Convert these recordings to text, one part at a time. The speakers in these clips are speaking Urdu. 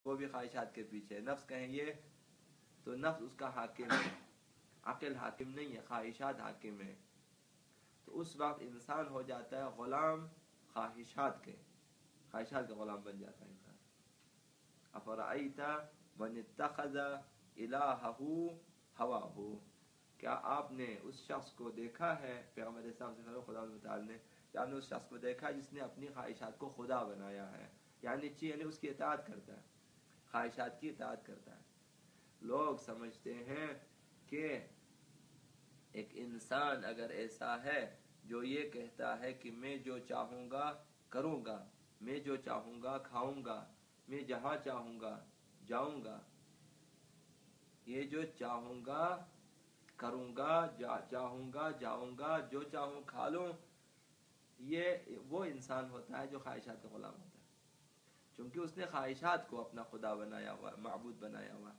وہ بھی خواہشات کے پیچھے. نفس کہیں یہ تو نفس اس کا حاکم ہے، عقل حاکم نہیں ہے، خواہشات حاکم ہے. تو اس وقت انسان ہو جاتا ہے غلام خواہشات کے، خواہشات کا غلام بن جاتا ہے انسان. افرأیت من اتخذ الہہ ہواہ، کیا آپ نے اس شخص کو دیکھا ہے، پیغمبر اسلام سے خدا متعال نے، کیا آپ نے اس شخص کو دیکھا جس نے اپنی خواہشات کو خدا بنایا ہے؟ یعنی اس کی اطاعت کرتا ہے، خواہشات کی اطاعت کرتا ہے. لوگ سمجھتے ہیں کہ ایک انسان اگر ایسا ہے جو یہ کہتا ہے کہ میں جو چاہوں گا کروں گا، میں جو چاہوں گا کھاؤں گا، میں جہاں چاہوں گا جاؤں گا، یہ جو چاہوں گا کروں گا، چاہوں گا جاؤں گا، جو چاہوں کھا لوں، یہ وہ انسان ہوتا ہے جو خواہشات کا غلام ہوتا ہے. چونکہ اس نے خواہشات کو اپنا خدا بنایا ہوا، معبود بنایا ہوا.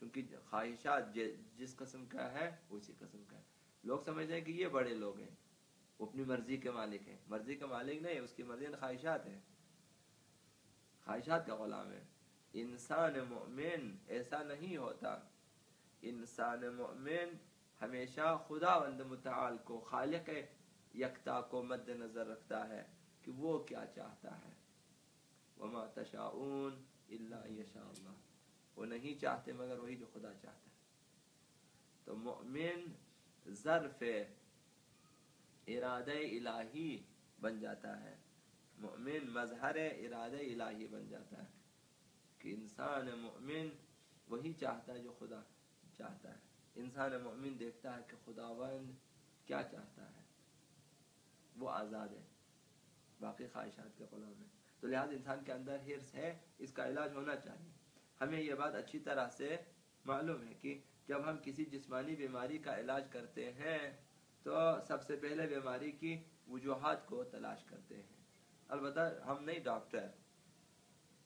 چونکہ خواہشات جس قسم کا ہے اسی قسم کا ہے. لوگ سمجھتے ہیں کہ یہ بڑے لوگ ہیں، وہ اپنی مرضی کے مالک ہیں. مرضی کا مالک نہیں، اس کی مرضی خواہشات ہے، خواہشات کا غلام ہے. انسان مومن ایسا نہیں ہوتا. انسان مومن ہمیشہ خداوند متعال کو، خالق یکتا کو مد نظر رکھتا ہے کہ وہ کیا چاہتا ہے. وما تشاءون الا ان یشاء اللہ، وہ نہیں چاہتے مگر وہی جو خدا چاہتا ہے. تو مؤمن ظرف ارادہ الہی بن جاتا ہے، مؤمن مظہر ارادہ الہی بن جاتا ہے. کہ انسان مؤمن وہی چاہتا ہے جو خدا چاہتا ہے. انسان مؤمن دیکھتا ہے کہ خداوند کیا چاہتا ہے، وہ آزاد ہے، باقی خواہشات کے غلام ہے. تو لہذا انسان کے اندر حرص ہے، اس کا علاج ہونا چاہیے. ہمیں یہ بات اچھی طرح سے معلوم ہے کہ جب ہم کسی جسمانی بیماری کا علاج کرتے ہیں تو سب سے پہلے بیماری کی وجوہات کو تلاش کرتے ہیں. البتہ ہم نہیں ڈاکٹر،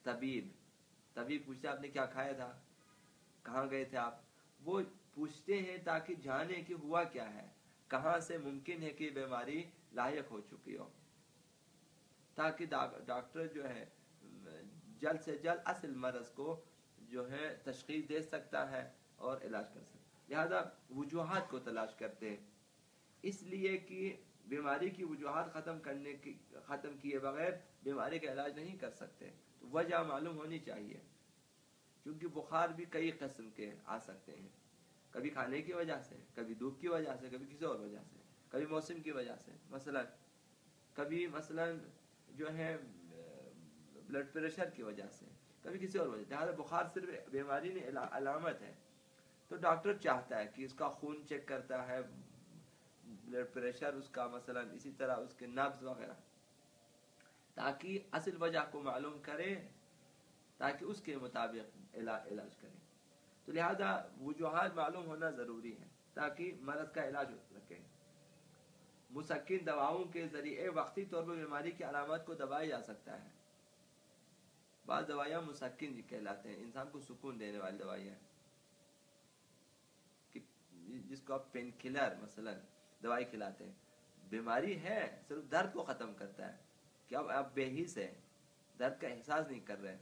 طبیب پوچھتے آپ نے کیا کھایا تھا، کہاں گئے تھے آپ، وہ پوچھتے ہیں تاکہ جانے کہ ہوا کیا ہے، کہاں سے ممکن ہے کہ بیماری لاحق ہو چکی ہو، تاکہ ڈاکٹر جو ہے جلد سے جلد اصل مرض کو جو ہے تشخیص دے سکتا ہے اور علاج کر سکتا ہے. لہذا وجوہات کو تلاش کرتے ہیں، اس لیے کہ بیماری کی وجوہات ختم کیے بغیر بیماری کا علاج نہیں کر سکتے. تو وجہ معلوم ہونی چاہیے، کیونکہ بخار بھی کئی قسم کے آ سکتے ہیں. کبھی کھانے کی وجہ سے، کبھی دھوپ کی وجہ سے، کبھی کسی اور وجہ سے، کبھی موسم کی وجہ سے، کبھی جو ہے بلڈ پریشر کی وجہ سے، کبھی کسی اور وجہ سے. لہٰذا بخار صرف بیماری نہیں، علامت ہے. تو ڈاکٹر چاہتا ہے کہ اس کا خون چیک کرتا ہے، بلڈ پریشر اس کا اسی طرح اس کے نبض وغیرہ، تاکہ اصل وجہ کو معلوم کرے، تاکہ اس کے مطابق علاج کرے. تو لہذا وجوہات معلوم ہونا ضروری ہے تاکہ مرض کا علاج ہو سکے. مسکن دواؤں کے ذریعے وقتی طور پر بیماری کی علامات کو دبایا جا سکتا ہے. بعض دوائیاں مسکن کہلاتے ہیں، انسان کو سکون دینے والی دوائیاں، جس کو آپ پین کلر دوائی کھلاتے ہیں. بیماری ہے، صرف درد کو ختم کرتا ہے کہ اب آپ بے حس ہیں، درد کا احساس نہیں کر رہے.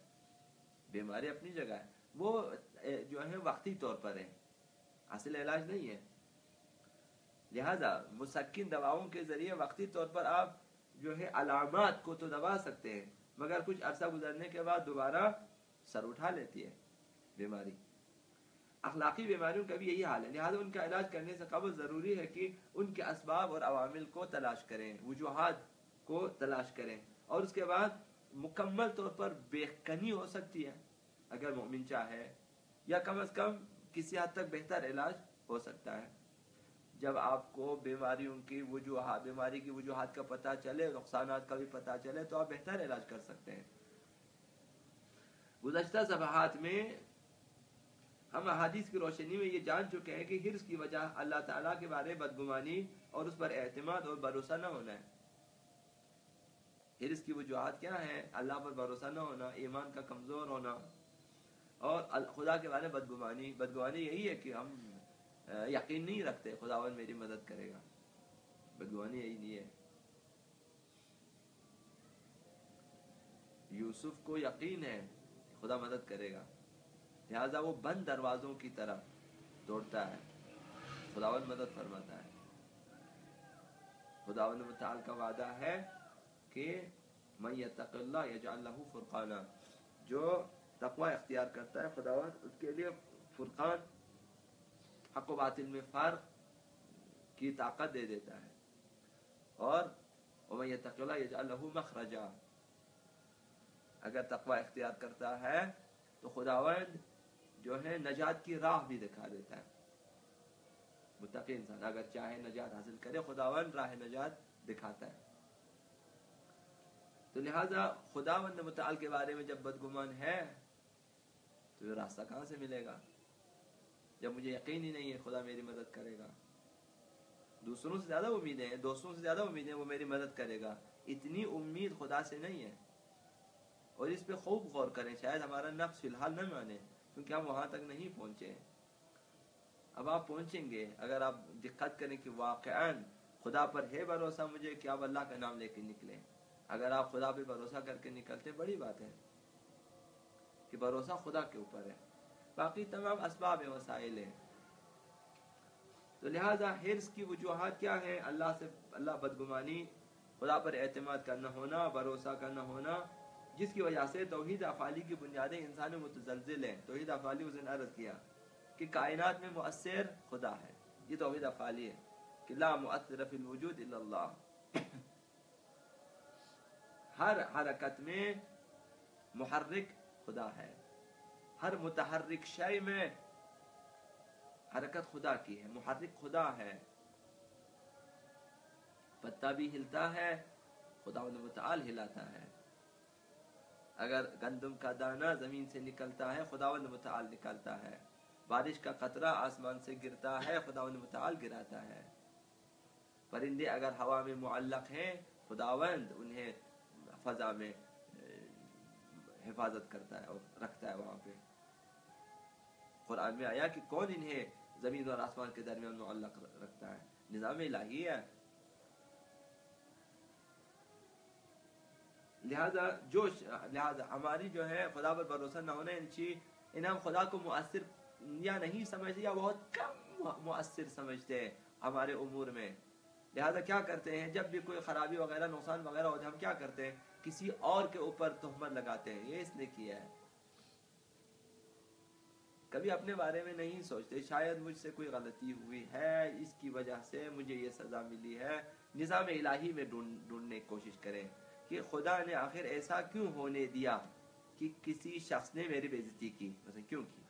بیماری اپنی جگہ ہے، وہ جو ہے وقتی طور پر ہے، اصل علاج نہیں ہے. لہذا مسکن دواؤں کے ذریعے وقتی طور پر آپ جو ہے علامات کو تو دبا سکتے ہیں، مگر کچھ عرصہ گزرنے کے بعد دوبارہ سر اٹھا لیتی ہے بیماری. اخلاقی بیماریوں کا بھی یہی حال ہے. لہذا ان کا علاج کرنے سے قبل ضروری ہے کہ ان کے اسباب اور عوامل کو تلاش کریں، وجوہات کو تلاش کریں، اور اس کے بعد مکمل طور پر بےکنی ہو سکتی ہے اگر مومن چاہے، یا کم از کم کسی حد تک بہتر علاج ہو سکتا ہے. جب آپ کو بیماری کی وجوہات کا پتہ چلے، نقصانات کا بھی پتہ چلے، تو آپ بہتر علاج کر سکتے ہیں. گزشتہ صفحات میں ہم احادیث کی روشنی میں یہ جان چکے ہیں کہ حرص کی وجہ اللہ تعالیٰ کے بارے بدگمانی اور اس پر اعتماد اور بھروسہ نہ ہونا ہے. حرص کی وجوہات کیا ہیں؟ اللہ پر بھروسہ نہ ہونا، ایمان کا کمزور ہونا، اور خدا کے بارے بدگمانی. بدگمانی یہی ہے کہ ہم یقین نہیں رکھتے خداوند میری مدد کرے گا. بدگمانی یہی نہیں ہے. یوسف کو یقین ہے خدا مدد کرے گا، لہذا وہ بند دروازوں کی طرف دوڑتا ہے، خداوند مدد فرماتا ہے۔ خداوند متعال کا وعدہ ہے کہ من یتق اللہ یجعل لہ فرقانا، جو تقوی اختیار کرتا ہے خداوند اس کے لیے فرقان، حق و باطل میں فرق کی طاقت دے دیتا ہے، اور ومن یتق اللہ یجعل لہ مخرجا، اگر تقوی اختیار کرتا ہے تو خداوند جو ہے نجات کی راہ بھی دکھا دیتا ہے۔ متقی انسان اگر چاہے نجات حاصل کرے، خداوند راہ نجات دکھاتا ہے۔ تو لہذا خداوند متعال کے بارے میں جب بدگمان ہے تو یہ راستہ کہاں سے ملے گا؟ جب مجھے یقین ہی نہیں ہے خدا میری مدد کرے گا، دوسروں سے زیادہ امیدیں ہیں، دوستوں سے زیادہ امیدیں وہ میری مدد کرے گا، اتنی امید خدا سے نہیں ہے۔ اور اس پہ خوب غور کریں، شاید ہمارا نفس فی الحال نہ مانے کیونکہ ہم وہاں تک نہیں پہنچے ہیں۔ اب آپ پہنچیں گے اگر آپ دقت کریں کہ واقعاً خدا پر ہے بھروسہ مجھے کہ آپ اللہ کا نام لے کے نکلیں۔ اگر آپ خدا پہ بھروسہ کر کے نکلتے بڑی بات ہے کہ بھروسہ خدا کے اوپر ہے، باقی تمام اسباب وسائل ہیں۔ تو لہذا حرص کی وجوہات کیا ہیں؟ اللہ بدگمانی، خدا پر اعتماد کرنا ہونا، بھروسہ کرنا ہونا، جس کی وجہ سے توحید افعالی کی بنیادیں انسان متزلزل ہیں۔ توحید افعالی اس نے عرض کیا کہ کائنات میں مؤثر خدا ہے، یہ توحید افعالی ہے کہ لا مؤثر فی الوجود الا اللہ، ہر حرکت میں محرک خدا ہے، ہر متحرک شے میں حرکت خدا کی ہے، محرک خدا ہے۔ پتا بھی ہلتا ہے خداوند متعال ہلاتا ہے، اگر گندم کا دانہ زمین سے نکلتا ہے خداوند متعال نکالتا ہے، بارش کا قطرہ آسمان سے گرتا ہے خداوند متعال گراتا ہے، پرندے اگر ہوا میں معلق ہیں خداوند انہیں فضا میں حفاظت کرتا ہے اور رکھتا ہے وہاں پہ۔ قرآن میں آیا کہ کون انہیں زمین اور آسمان کے درمیان معلق رکھتا ہے، نظام الہی ہے۔ لہذا ہماری جو ہے خدا پر بھروسہ نہ ہونا ان ہم خدا کو مؤثر یا نہیں سمجھتے یا بہت کم مؤثر سمجھتے ہیں ہمارے امور میں۔ لہذا کیا کرتے ہیں جب بھی کوئی خرابی وغیرہ نقصان وغیرہ ہوتا ہے ہم کیا کرتے ہیں؟ کسی اور کے اوپر تہمت لگاتے ہیں، یہ اس نے کیا ہے، کبھی اپنے بارے میں نہیں سوچتے شاید مجھ سے کوئی غلطی ہوئی ہے، اس کی وجہ سے مجھے یہ سزا ملی ہے۔ نظام الہی میں ڈھونڈنے کی کوشش کریں کہ خدا نے آخر ایسا کیوں ہونے دیا کہ کسی شخص نے میری بے عزتی کی، مثلا کیوں کی،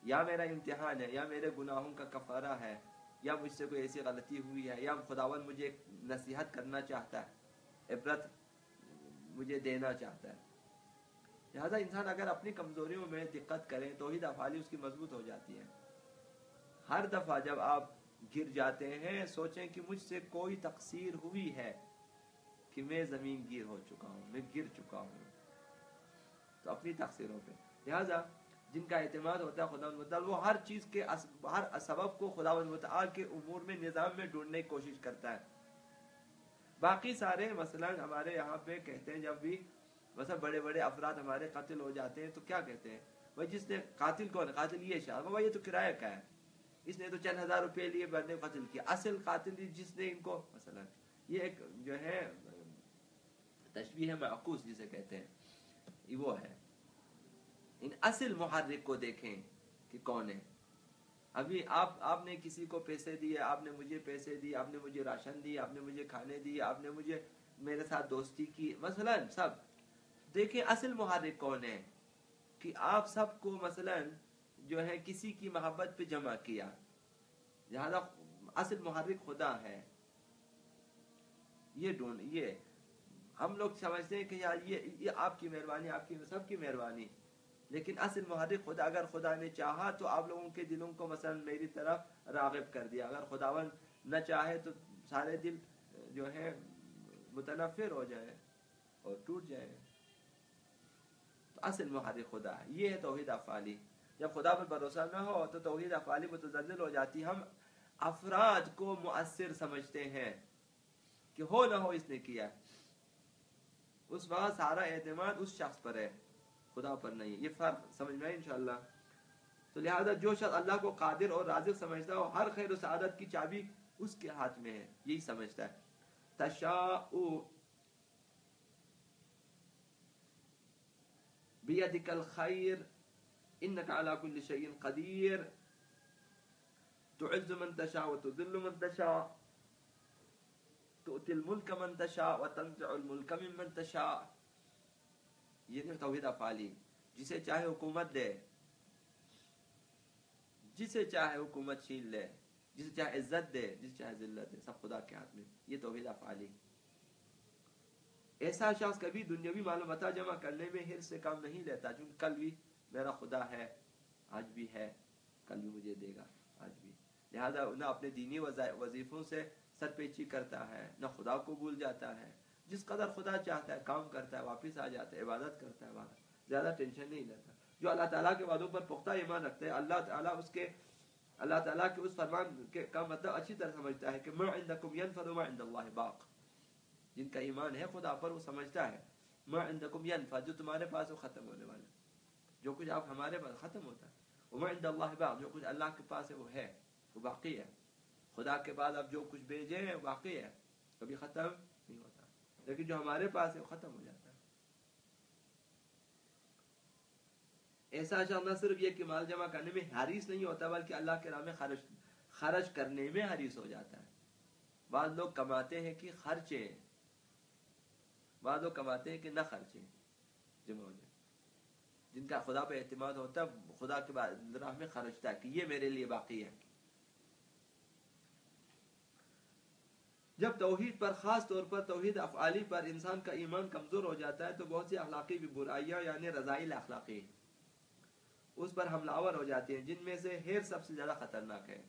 یا میرا امتحان ہے، یا میرے گناہوں کا کفارہ ہے، یا مجھ سے کوئی ایسی غلطی ہوئی ہے، یا خداوند مجھے نصیحت کرنا چاہتا ہے، عبرت مجھے دینا چاہتا ہے۔ لہذا انسان اگر اپنی کمزوریوں میں دقت کرے توحید افعالی اس کی مضبوط ہو جاتی ہے۔ ہر دفعہ جب آپ گر جاتے ہیں سوچیں کہ مجھ سے کوئی تقصیر ہوئی ہے کہ میں زمین گیر ہو چکا ہوں، میں گر چکا ہوں، تو اپنی تقصیروں پہ۔ لہذا جن کا اعتماد ہوتا ہے خداوند متعال وہ ہر چیز کے ہر سبب کو خداوند متعال کے امور میں نظام میں ڈھونڈنے کی کوشش کرتا ہے۔ باقی سارے مثلا ہمارے یہاں پہ کہتے ہیں جب بھی مثلا بڑے بڑے افراد ہمارے قتل ہو جاتے ہیں تو کیا کہتے ہیں؟ بھائی جس نے قاتل کون ہے؟ قاتل یہ شخص، بھائی یہ تو کرایہ کا ہے، اس نے تو چند ہزار روپے لیے بندے قتل کیا، اصل قاتل جس نے ان کو مثلا، یہ ایک جو ہے تشبیہ معکوس جسے کہتے ہیں، یہ وہ ہے۔ ان اصل محرک کو دیکھیں کہ کون ہے۔ ابھی آپ نے کسی کو پیسے دیے، آپ نے مجھے پیسے دیے، آپ نے مجھے راشن دی، آپ نے مجھے کھانے دیے، آپ نے مجھے میرے ساتھ دوستی کی، مثلا سب دیکھیں اصل محرک کون ہے کہ آپ سب کو مثلا جو ہے کسی کی محبت پہ جمع کیا، لہذا اصل محرک خدا ہے۔ یہ ہم لوگ سمجھتے ہیں کہ یار یہ آپ کی مہربانی، آپ کی سب کی مہربانی، لیکن اصل محرک خدا، اگر خدا نے چاہا تو آپ لوگوں کے دلوں کو مثلا میری طرف راغب کر دیا، اگر خداوند نہ چاہے تو سارے دل جو ہے متنفر ہو جائے اور ٹوٹ جائے۔ تو اصل محرک خدا ہے، یہ ہے توحید افعالی۔ جب خدا پر بھروسہ نہ ہو تو توحید افعالی متزلزل ہو جاتی، ہم افراد کو مؤثر سمجھتے ہیں کہ ہو نہ ہو اس نے کیا، اس وقت سارا اعتماد اس شخص پر ہے، خدا پر نہیں ہے. یہ فرق سمجھ میں آئے انشاءاللہ. تو لہذا جو شخص اللہ کو قادر اور رازق سمجھتا ہے ہر خیر و سعادت کی چابی اس کے ہاتھ میں ہے, یہی سمجھتا ہے. تشاء بیدک الخیر انک علی کل شیء قدیر تعز من تشاء وتذل من تشاء تؤتی الملک من تشاء وتنزع الملک ممن تشاء. یہ توحید افعالی. جسے چاہے حکومت دے, جسے چاہے حکومت چھین لے, جسے چاہے عزت دے, جسے چاہے ذلت دے, سب خدا کے ہاتھ میں. یہ توحید افعالی. ایسا شخص کبھی دنیاوی معلومات جمع کرنے میں حرص سے کام نہیں لیتا, چونکہ کل بھی میرا خدا ہے, آج بھی ہے, کل بھی مجھے دے گا, آج بھی. لہذا نہ اپنے دینی وظیفوں سے سر پیچی کرتا ہے, نہ خدا کو بھول جاتا ہے. جس قدر خدا چاہتا ہے کام کرتا ہے, واپس آ جاتا ہے, عبادت کرتا ہے, زیادہ ٹینشن نہیں لیتا. جو اللہ تعالیٰ کے وعدوں پر پختہ ایمان رکھتے ہیں, اللہ تعالیٰ کے اس فرمان کا مطلب اچھی طرح سمجھتا ہے کہ ما عندکم ینفد وما عند اللہ باق. جن کا ایمان ہے خدا پر وہ سمجھتا ہے ما عندکم ینفد, جو تمہارے پاس وہ ختم ہونے والا, جو کچھ آپ ہمارے پاس ختم ہوتا ہے. وما عند اللہ باق, جو کچھ اللہ کے پاس ہے وہ ہے, وہ باقی ہے. خدا کے بعد اب جو کچھ بھیجے ہیں باقی ہے, کبھی ختم نہیں ہوتا. لیکن جو ہمارے پاس ہے وہ ختم ہو جاتا ہے. ایسا شخص نہ صرف یہ کہ مال جمع کرنے میں حریص نہیں ہوتا بلکہ اللہ کے راہ میں خرچ کرنے میں حریص ہو جاتا ہے. بعض لوگ کماتے ہیں کہ خرچیں, بعض لوگ کماتے ہیں کہ نہ خرچیں, جمع ہو جائے. جن کا خدا پہ اعتماد ہوتا ہے خدا کے راہ میں خرچتا ہے کہ یہ میرے لیے باقی ہے. جب توحید پر, خاص طور پر توحید افعالی پر انسان کا ایمان کمزور ہو جاتا ہے تو بہت سی اخلاقی بھی برائیاں یعنی رذائل اخلاقی اس پر حملہ آور ہو جاتی ہیں, جن میں سے حرص سب سے زیادہ خطرناک ہے.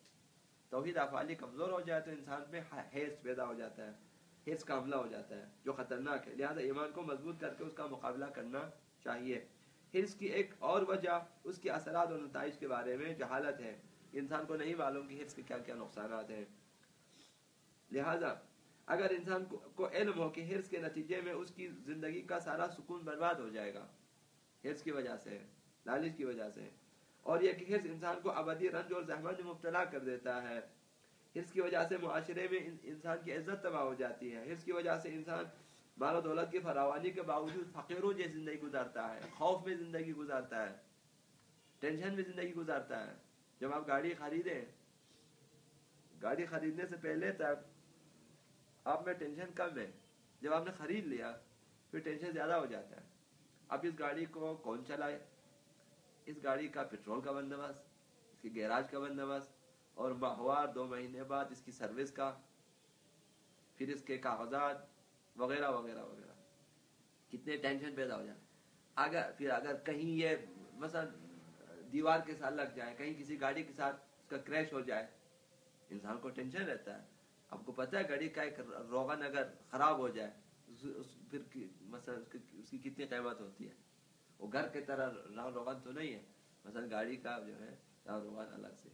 توحید افعالی کمزور ہو جائے تو انسان میں حرص پیدا ہو جاتا ہے, حرص کا حملہ ہو جاتا ہے جو خطرناک ہے. لہذا ایمان کو مضبوط کر کے اس کا مقابلہ کرنا چاہیے. حرص کی ایک اور وجہ اس کے اثرات اور نتائج کے بارے میں جہالت ہے. انسان کو نہیں معلوم کہ حرص کے کیا کیا نقصانات ہیں. لہذا اگر انسان کو علم ہو کہ حرص کے نتیجے میں اس کی زندگی کا سارا سکون برباد ہو جائے گا, حرص کی وجہ سے, لالچ کی وجہ سے, اور یہ کہ حرص انسان کو ابدی رنج اور زحمت میں مبتلا کر دیتا ہے. حرص کی وجہ سے معاشرے میں انسان کی عزت تباہ ہو جاتی ہے. حرص کی وجہ سے انسان مال و دولت کی فراوانی کے باوجود فقیروں جیسی زندگی گزارتا ہے, خوف میں زندگی گزارتا ہے, ٹینشن میں زندگی گزارتا ہے. جب آپ گاڑی خریدیں, گاڑی خریدنے سے پہلے تک آپ میں ٹینشن کم ہے, جب آپ نے خرید لیا پھر ٹینشن زیادہ ہو جاتا ہے. اب اس گاڑی کو کون چلائے, اس گاڑی کا پیٹرول کا بندوبست, اس کی گیراج کا بندوبست, اور ماہوار 2 مہینے بعد اس کی سروس کا, پھر اس کے کاغذات وغیرہ وغیرہ وغیرہ, کتنے ٹینشن پیدا ہو جائے. اگر کہیں یہ مثلا دیوار کے ساتھ لگ جائے, کہیں کسی گاڑی کے ساتھ اس کا کریش ہو جائے, انسان کو ٹینشن رہتا ہے. آپ کو پتہ ہے گاڑی کا ایک روغن اگر خراب ہو جائے پھر مثلا اس کی کتنی قیمت ہوتی ہے. وہ گھر کی طرح روغن تو نہیں ہے, مثلا گاڑی کا جو ہے روغن الگ سے.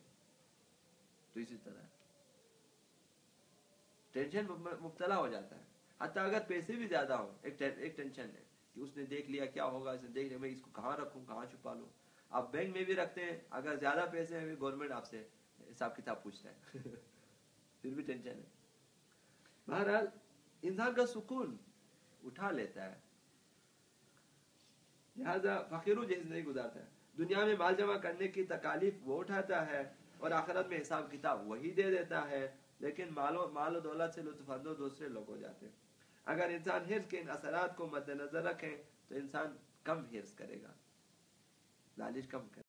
تو اسی طرح ٹینشن مبتلا ہو جاتا ہے. حتیٰ اگر پیسے بھی زیادہ ہوں, ایک ٹینشن ہے کہ اس نے دیکھ لیا کیا ہوگا, اس نے دیکھ لیا میں اس کو کہاں رکھوں, کہاں چھپا لوں. آپ بینک میں بھی رکھتے ہیں, اگر زیادہ پیسے ہیں گورنمنٹ آپ سے حساب کتاب پوچھتا ہے پھر بھی ٹینشن ہے. بہرحال انسان کا سکون اٹھا لیتا ہے, لہذا فقیروں جیسی زندگی گزارتا ہے. دنیا میں مال جمع کرنے کی تکالیف وہ اٹھاتا ہے اور آخرت میں حساب کتاب وہی دے دیتا ہے, لیکن مال و دولت سے لطف اندوز دوسرے لوگ ہو جاتے ہیں. اگر انسان حرص کے ان اثرات کو مد نظر رکھے تو انسان کم حرص کرے گا, لالچ کم کرے گا.